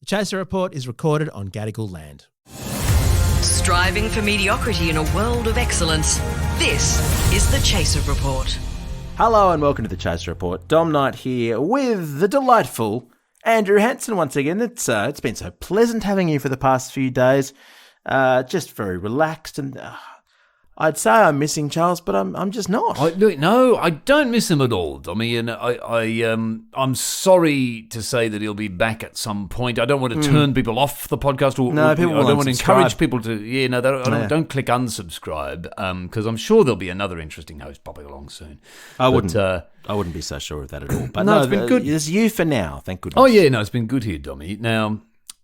The Chaser Report is recorded on Gadigal land. Striving for mediocrity in a world of excellence. This is the Chaser Report. Hello and welcome to the Chaser Report. Dom Knight here with the delightful Andrew Hansen once again. It's been so pleasant having you for the past few days. Just very relaxed and I'd say I'm missing Charles, but I'm just not. No, I don't miss him at all, Dommy, and I'm sorry to say that he'll be back at some point. I don't want to turn people off the podcast, I don't want to encourage people to. Don't click unsubscribe, because I'm sure there'll be another interesting host popping along soon. I wouldn't be so sure of that at all. But no, it's been good. There's you for now, thank goodness. Oh yeah, no, it's been good here, Dommy. Now,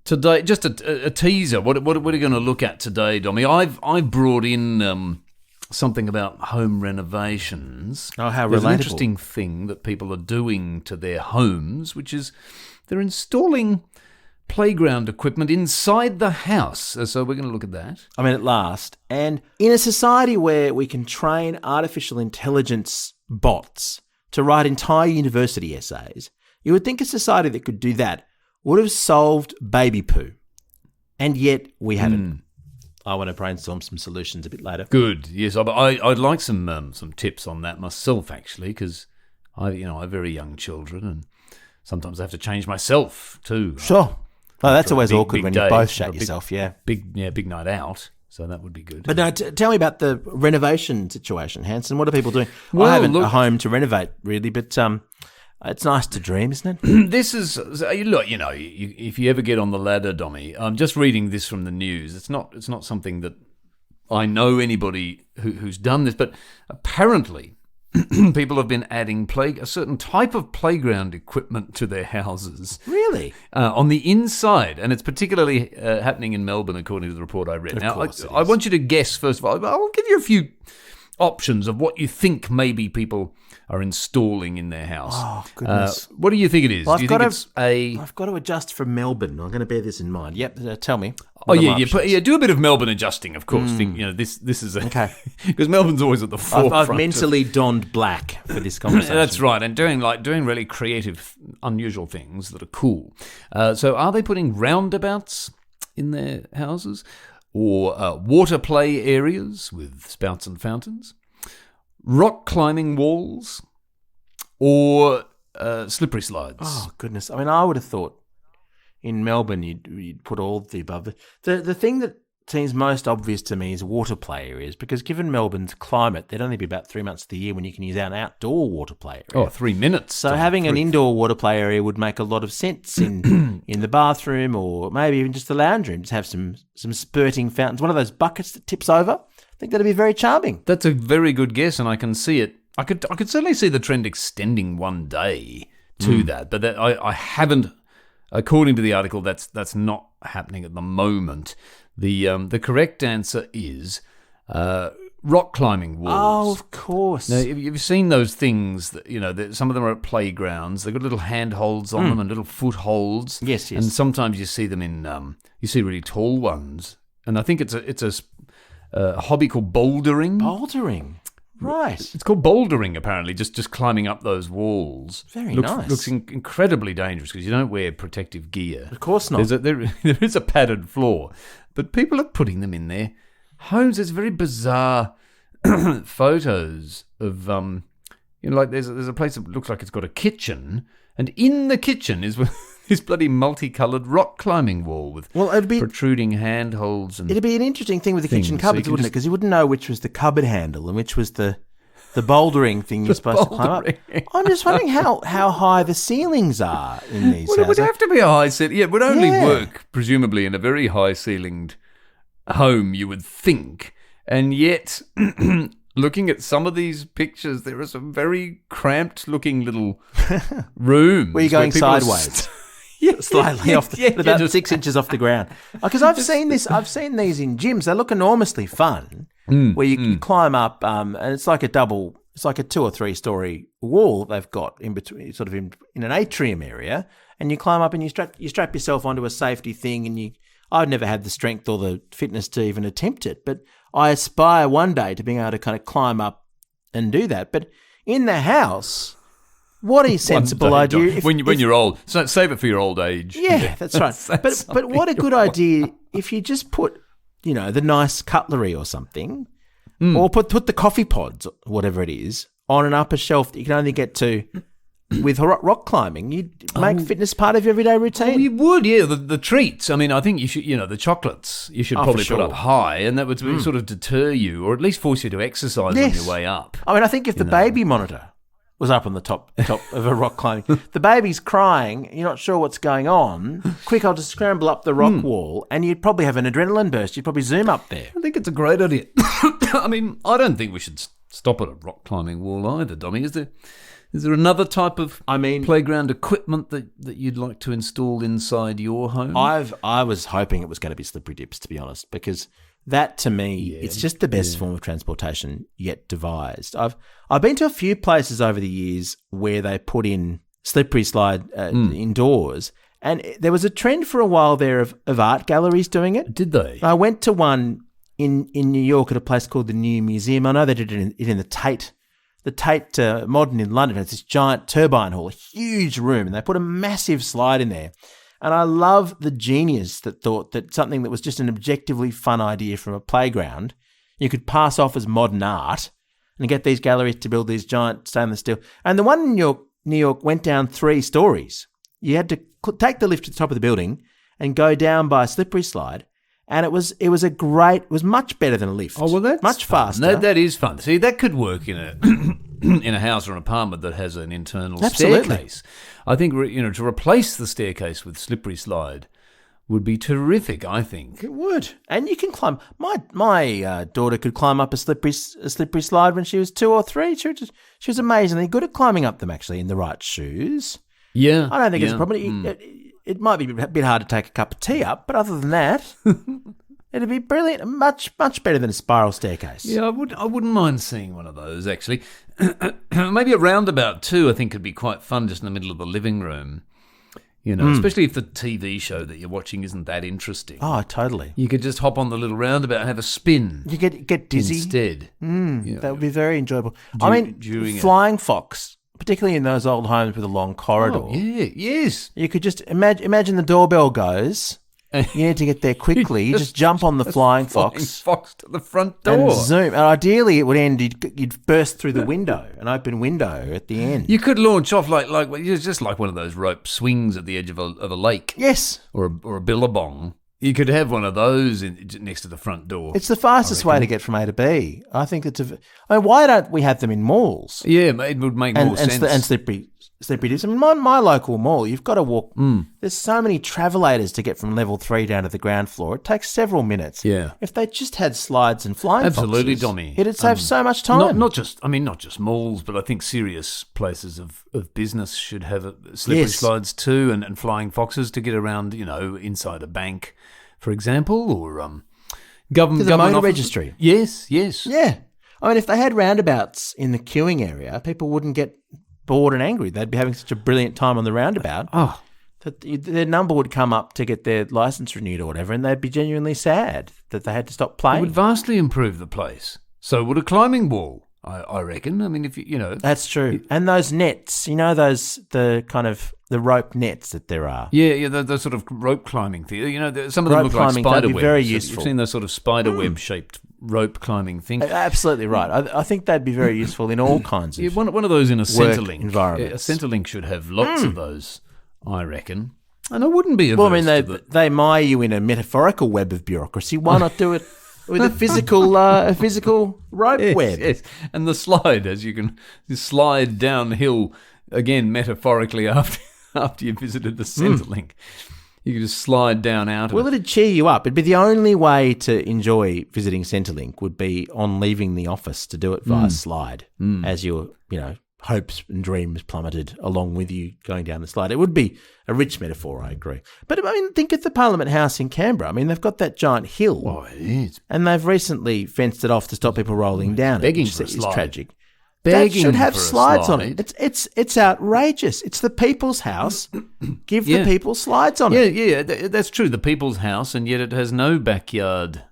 today, just a teaser. What are we going to look at today, Dommy? I've brought in something about home renovations. Oh, how relatable. There's an interesting thing that people are doing to their homes, which is they're installing playground equipment inside the house. So we're going to look at that. I mean, at last. And in a society where we can train artificial intelligence bots to write entire university essays, you would think a society that could do that would have solved baby poo. And yet we haven't. I want to brainstorm some solutions a bit later. Good, yes. I'd like some tips on that myself, actually, because I have very young children, and sometimes I have to change myself too. Sure. Oh, that's always awkward when you both shut yourself. Big night out. So that would be good. But no, tell me about the renovation situation, Hansen. What are people doing? Well, I haven't a home to renovate really, but it's nice to dream, isn't it? This is, look, if you ever get on the ladder, Dommy, I'm just reading this from the news. It's not something that I know anybody who's done this, but apparently people have been adding a certain type of playground equipment to their houses. Really? On the inside, and it's particularly happening in Melbourne, according to the report I read. Now, I want you to guess, first of all. I'll give you a few options of what you think maybe people are installing in their house. Oh, goodness. What do you think it is? Well, do you think it's I've got to adjust from Melbourne. I'm going to bear this in mind. Yep, tell me. Oh, yeah, do a bit of Melbourne adjusting, of course. Think, this is okay. Because Melbourne's always at the forefront. I've mentally donned black for this conversation. That's right, and doing really creative, unusual things that are cool. So are they putting roundabouts in their houses? Or water play areas with spouts and fountains, rock climbing walls, or slippery slides. Oh, goodness. I mean, I would have thought in Melbourne you'd put all of the above. The thing that seems most obvious to me is water play areas, because given Melbourne's climate, there'd only be about 3 months of the year when you can use an outdoor water play area. Oh, 3 minutes. So having an indoor water play area would make a lot of sense in the bathroom, or maybe even just the lounge room. Just have some spurting fountains, one of those buckets that tips over. I think that'd be very charming. That's a very good guess, and I can see it. I could certainly see the trend extending one day to that, but I haven't. According to the article, that's not happening at the moment. The correct answer is rock climbing walls. Oh, of course. Now, you've seen those things that, some of them are at playgrounds. They've got little handholds on them and little footholds. Yes. And sometimes you see them you see really tall ones. And I think it's a hobby called bouldering. Bouldering. Right. It's called bouldering, apparently, just climbing up those walls. Very nice. Looks incredibly dangerous because you don't wear protective gear. Of course not. There is a padded floor. But people are putting them in their homes. There's very bizarre photos of, like there's a place that looks like it's got a kitchen, and in the kitchen is this bloody multicoloured rock climbing wall with protruding handholds. It'd be an interesting thing with the kitchen cupboards, wouldn't it? Because you wouldn't know which was the cupboard handle and which was the bouldering thing you're supposed to climb up. I'm just wondering how high the ceilings are in these houses. It would have to be a high ceiling. Yeah, it would only work, presumably, in a very high-ceilinged home, you would think. And yet, looking at some of these pictures, there are some very cramped-looking little rooms. Where you're going sideways. Slightly off about 6 inches off the ground. Because I've seen these in gyms. They look enormously fun. Where you climb up, and it's like a 2 or 3 story wall they've got in between, sort of in an atrium area, and you climb up and you strap yourself onto a safety thing, and I've never had the strength or the fitness to even attempt it, but I aspire one day to being able to kind of climb up and do that. But in the house, what a sensible One day, idea. Dom. When you're old. So save it for your old age. Yeah, that's right. But what a good idea if you just put, the nice cutlery or something, or put the coffee pods, whatever it is, on an upper shelf that you can only get to with rock climbing. You'd make fitness part of your everyday routine. Oh, you would, yeah. The treats. I mean, I think you should, the chocolates you should probably put up high, and that would sort of deter you, or at least force you to exercise on your way up. I mean, I think if the baby monitor was up on the top of a rock climbing, the baby's crying, you're not sure what's going on, quick, I'll just scramble up the rock wall, and you'd probably have an adrenaline burst. You'd probably zoom up there. I think it's a great idea. I mean, I don't think we should stop at a rock climbing wall either, Dommy. Is there another type of playground equipment that you'd like to install inside your home? I was hoping it was going to be slippery dips, to be honest, because that to me, it's just the best form of transportation yet devised. I've been to a few places over the years where they put in slippery slide indoors, and there was a trend for a while there of art galleries doing it. Did they? I went to one in New York at a place called the New Museum. I know they did it in the Tate. The Tate Modern in London has this giant turbine hall, a huge room, and they put a massive slide in there. And I love the genius that thought that something that was just an objectively fun idea from a playground, you could pass off as modern art and get these galleries to build these giant stainless steel. And the one in New York went down 3 stories. You had to take the lift to the top of the building and go down by a slippery slide. And it was much better than a lift. Oh, well, that's much fun. faster. That is fun. See, that could work in a in a house or an apartment that has an internal staircase. I think to replace the staircase with slippery slide would be terrific. I think it would, and you can climb. My daughter could climb up a slippery slide when she was 2 or 3. She was amazingly good at climbing up them, actually, in the right shoes. Yeah, I don't think it's a problem. It might be a bit hard to take a cup of tea up, but other than that, it'd be brilliant. Much better than a spiral staircase. Yeah, I wouldn't mind seeing one of those, actually. Maybe a roundabout too, I think could be quite fun, just in the middle of the living room. Especially if the TV show that you're watching isn't that interesting. Oh, totally. You could just hop on the little roundabout and have a spin. You get dizzy instead. That would be very enjoyable. Flying fox, particularly in those old homes with a long corridor. Oh, yeah, yes. You could just imagine the doorbell goes. You need to get there quickly. You just jump on the flying fox to the front door. And zoom. And ideally, it would end, you'd burst through the window, an open window at the end. You could launch off like just like one of those rope swings at the edge of a lake. Yes. Or a billabong. You could have one of those next to the front door. It's the fastest way to get from A to B. I think why don't we have them in malls? Yeah, it would make more sense. And slippery dips. I mean, my local mall, you've got to walk. There's so many travelators to get from level 3 down to the ground floor. It takes several minutes. Yeah. If they just had slides and flying Absolutely, foxes, Dommy. It'd save so much time. Not just malls, but I think serious places of business should have slippery slides too, and flying foxes to get around, inside a bank, for example, or government motor office. Registry. Yes. Yeah. I mean, if they had roundabouts in the queuing area, people wouldn't get bored and angry. They'd be having such a brilliant time on the roundabout that their number would come up to get their license renewed or whatever, and they'd be genuinely sad that they had to stop playing. It would vastly improve the place. So would a climbing wall, I reckon. I mean, if That's true. And those nets, the rope nets that there are. Yeah, the sort of rope climbing thing. Some of them look like spider webs. Very useful. You've seen those sort of spider web shaped rope climbing things. Absolutely right. I think they'd be very useful in all kinds of one of those in a Centrelink environment. A Centrelink should have lots of those, I reckon. And I wouldn't be averse they mire you in a metaphorical web of bureaucracy. Why not do it with a physical rope web? Yes. And the slide, as you can slide downhill again metaphorically after you visited the Centrelink. You could just slide down out of it. Well, it'd cheer you up. It'd be the only way to enjoy visiting Centrelink would be on leaving the office to do it via slide as your, hopes and dreams plummeted along with you going down the slide. It would be a rich metaphor, I agree. But, think of the Parliament House in Canberra. They've got that giant hill. Oh, it is. And they've recently fenced it off to stop people rolling down it, begging which for a is slide. tragic. Begging that should have for a slides slide. on it. It's outrageous. It's the People's House. Give the people slides on it. Yeah, that's true. The People's House, and yet it has no backyard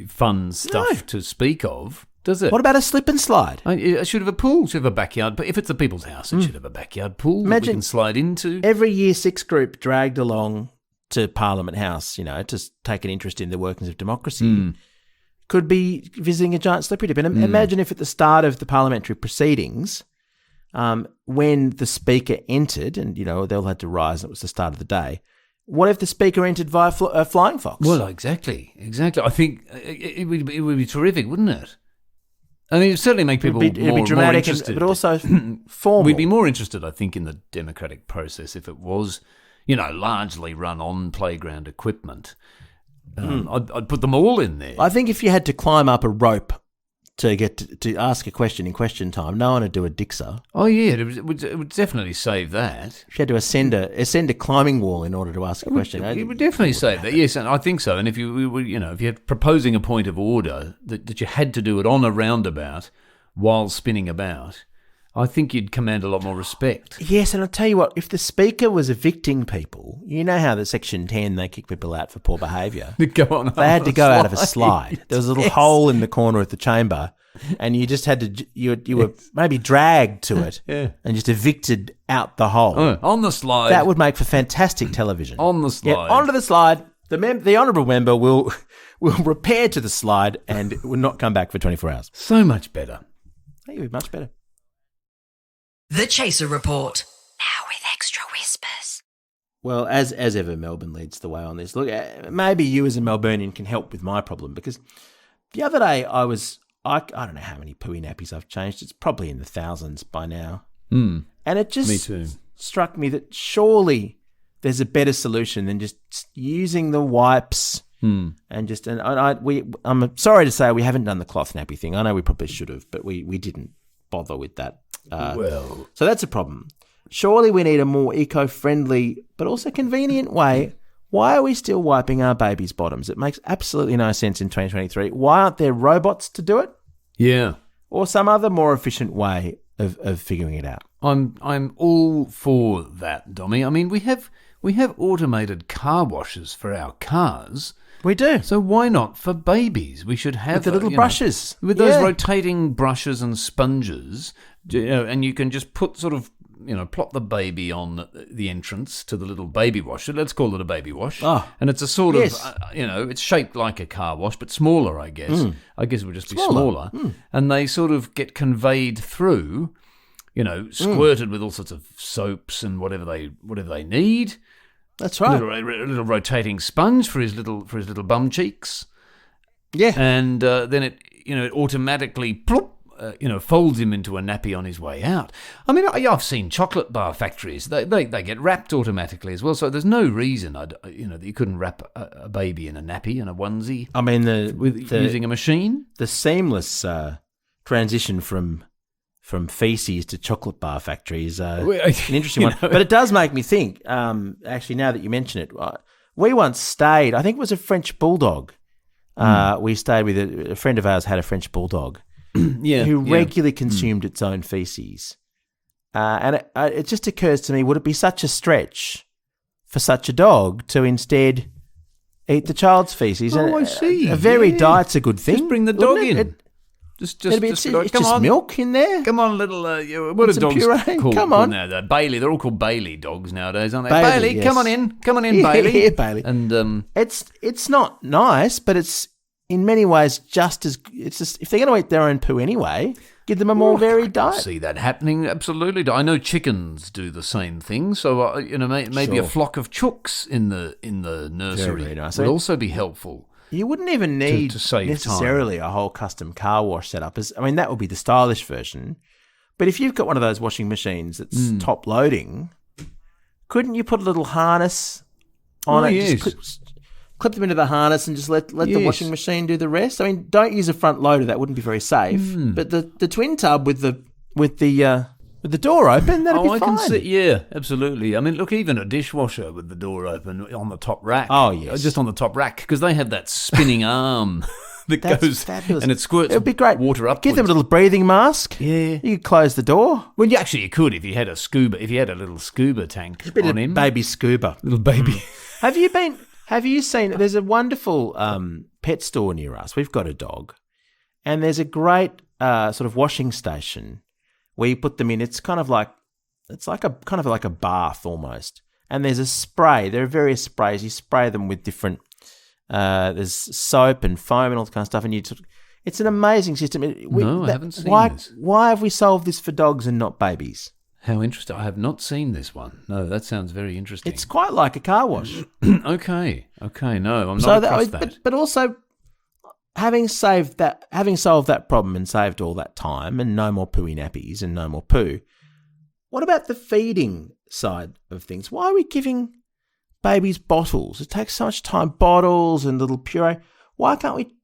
fun stuff to speak of. Does it? What about a slip and slide? It should have a pool, should have a backyard. But if it's the people's house, it should have a backyard pool that we can slide into. Every Year 6 group dragged along to Parliament House, to take an interest in the workings of democracy, could be visiting a giant slippery dip. And imagine if at the start of the parliamentary proceedings, when the Speaker entered, and, they all had to rise, and it was the start of the day, what if the Speaker entered via flying fox? Well, exactly. I think it would be terrific, wouldn't it? I mean, it would certainly make people it'd be dramatic, more interested. but also formal. We'd be more interested, I think, in the democratic process if it was, largely run on playground equipment. I'd put them all in there. I think if you had to climb up a rope to get to ask a question in question time, no one would do a Dixer. Oh, yeah, it would definitely save that. If you had to ascend a climbing wall in order to ask a question. It would definitely save that, yes, and I think so. And if if you're proposing a point of order that you had to do it on a roundabout while spinning about, I think you'd command a lot more respect. Yes, and I'll tell you what, if the Speaker was evicting people, you know how the Section 10, they kick people out for poor behaviour. They had to go out of a slide. There was a little hole in the corner of the chamber, and you just had to, you were maybe dragged to it and just evicted out the hole. On the slide. That would make for fantastic television. On the slide. Yeah, onto the slide. The honourable member will repair to the slide and will not come back for 24 hours. So much better. It would be much better. The Chaser Report. Now with extra whispers. Well, as ever, Melbourne leads the way on this. Look, maybe you as a Melburnian can help with my problem, because the other day I don't know how many pooey nappies I've changed. It's probably in the thousands by now. And it just struck me that surely there's a better solution than just using the wipes and just. And I'm sorry to say we haven't done the cloth nappy thing. I know we probably should have, but we didn't bother with that. So that's a problem. Surely we need a more eco-friendly but also convenient way. Why are we still wiping our babies' bottoms? It makes absolutely no sense in 2023. Why aren't there robots to do it? Yeah. Or some other more efficient way of figuring it out? I'm all for that, Dommy. I mean, we have automated car washes for our cars. We do. So why not for babies? We should have with the little brushes. With those rotating brushes and sponges, and you can just put plop the baby on the entrance to the little baby wash. So let's call it a baby wash. And it's a sort of, it's shaped like a car wash, but smaller, I guess. I guess it would just be smaller. And they sort of get conveyed through, squirted with all sorts of soaps and whatever they need. That's right. A little rotating sponge for his little bum cheeks. Yeah. And then it automatically plop, folds him into a nappy on his way out. I mean, I've seen chocolate bar factories. They get wrapped automatically as well. So there's no reason that you couldn't wrap a baby in a nappy and a onesie. I mean, using a machine. The seamless transition from feces to chocolate bar factory is an interesting one. But it does make me think, actually, now that you mention it, we once stayed, I think it was a French bulldog. We stayed with a friend of ours had a French bulldog who regularly consumed its own feces. And it just occurs to me, would it be such a stretch for such a dog to instead eat the child's feces? I see. A varied diet's a good thing. Just bring the dog in. It's just milk in there. Come on, little. What are dogs called? Come on, now? Bailey. They're all called Bailey dogs nowadays, aren't they? Bailey, yes. Come on in, Bailey. Yeah, Bailey. And it's not nice, but it's in many ways just as. It's just if they're going to eat their own poo anyway, give them a more varied diet. I see that happening absolutely. I know chickens do the same thing. So maybe a flock of chooks in the nursery very nice. would also be helpful. You wouldn't even need to save necessarily a whole custom car wash setup. That would be the stylish version. But if you've got one of those washing machines that's top loading, couldn't you put a little harness on it? Yes. Just clip them into the harness and just let the washing machine do the rest. I mean, don't use a front loader. That wouldn't be very safe. But the twin tub with the door open, that'd be fine. I can see, yeah, absolutely. I mean, look, even a dishwasher with the door open on the top rack. Oh, yes. Just on the top rack, because they have that spinning arm that goes fabulous. And it squirts. It would be great. Water upwards. Give them a little breathing mask. Yeah. You could close the door. Well, you could if you had a little scuba tank on him. Baby scuba. Little baby. Have you seen, there's a wonderful pet store near us. We've got a dog. and there's a great sort of washing station where you put them in. It's kind of like a bath almost. And there's a spray. There are various sprays. You spray them with different. There's soap and foam and all that kind of stuff, and it's an amazing system. I haven't seen this. Why have we solved this for dogs and not babies? How interesting. I have not seen this one. No, that sounds very interesting. It's quite like a car wash. Okay. No, I'm not across that. But also, having solved that problem and saved all that time and no more pooey nappies and no more poo, what about the feeding side of things? Why are we giving babies bottles? It takes so much time. Bottles and little puree. Why can't we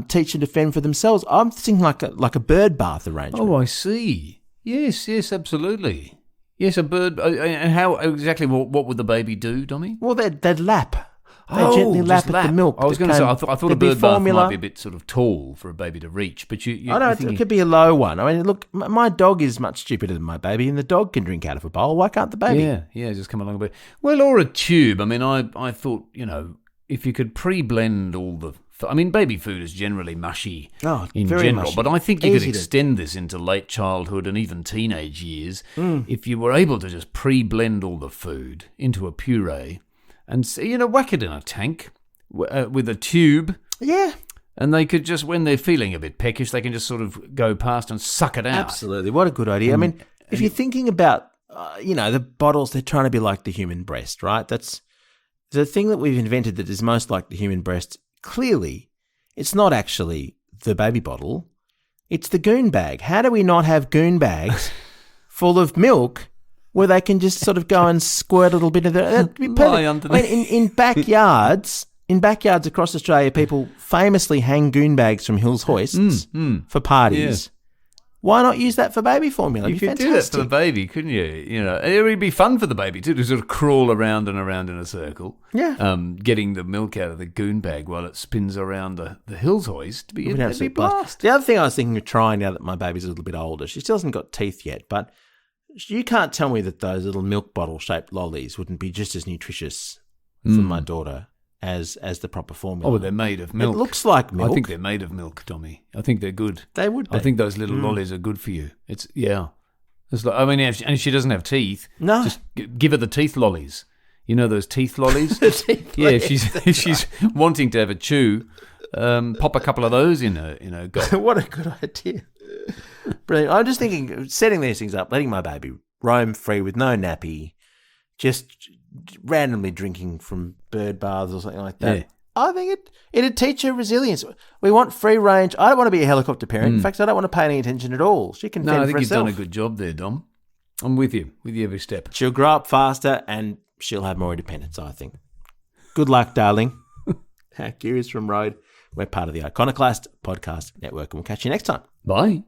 teach them to fend for themselves? I'm thinking like a bird bath arrangement. Oh, I see. Yes, absolutely. Yes, a bird. And how exactly? What would the baby do, Dommy? Well, they'd lap. They gently lap at the milk. I was going to say, I thought a bird bath might be a bit sort of tall for a baby to reach, but I know it could be a low one. I mean, look, my dog is much stupider than my baby, and the dog can drink out of a bowl. Why can't the baby? Yeah, just come along a bit. Well, or a tube. I mean, I thought, if you could pre-blend all the. I mean, baby food is generally mushy in general, mushy. But I think you could extend this into late childhood and even teenage years if you were able to just pre-blend all the food into a puree and, whack it in a tank with a tube. Yeah. And they could just, when they're feeling a bit peckish, they can just sort of go past and suck it out. Absolutely. What a good idea. I mean, if you're thinking about, the bottles, they're trying to be like the human breast, right? That's the thing that we've invented that is most like the human breast. Clearly, it's not actually the baby bottle. It's the goon bag. How do we not have goon bags full of milk where they can just sort of go and squirt a little bit of that? In backyards across Australia, people famously hang goon bags from Hills hoists for parties. Yeah. Why not use that for baby formula? You could do that for the baby, couldn't you? It would be fun for the baby too to sort of crawl around and around in a circle. Yeah. Getting the milk out of the goon bag while it spins around the Hills hoist. It'd be blast. The other thing I was thinking of trying now that my baby's a little bit older, she still hasn't got teeth yet, but you can't tell me that those little milk bottle shaped lollies wouldn't be just as nutritious for my daughter as the proper formula. Oh, well, they're made of milk. It looks like milk. I think they're made of milk, Tommy. I think they're good. They would be. I think those little lollies are good for you. It's like, I mean, and she doesn't have teeth. No. Just give her the teeth lollies. You know those teeth lollies? If she's wanting to have a chew, pop a couple of those in her gut. What a good idea. Brilliant. I'm just thinking, setting these things up, letting my baby roam free with no nappy, just randomly drinking from bird baths or something like that. Yeah. I think it'd teach her resilience. We want free range. I don't want to be a helicopter parent. In fact, I don't want to pay any attention at all. She can fend for herself. I think you've done a good job there, Dom. I'm with you every step. She'll grow up faster and she'll have more independence, I think. Good luck, darling. Curious from Road. We're part of the Iconoclast Podcast Network, and we'll catch you next time. Bye.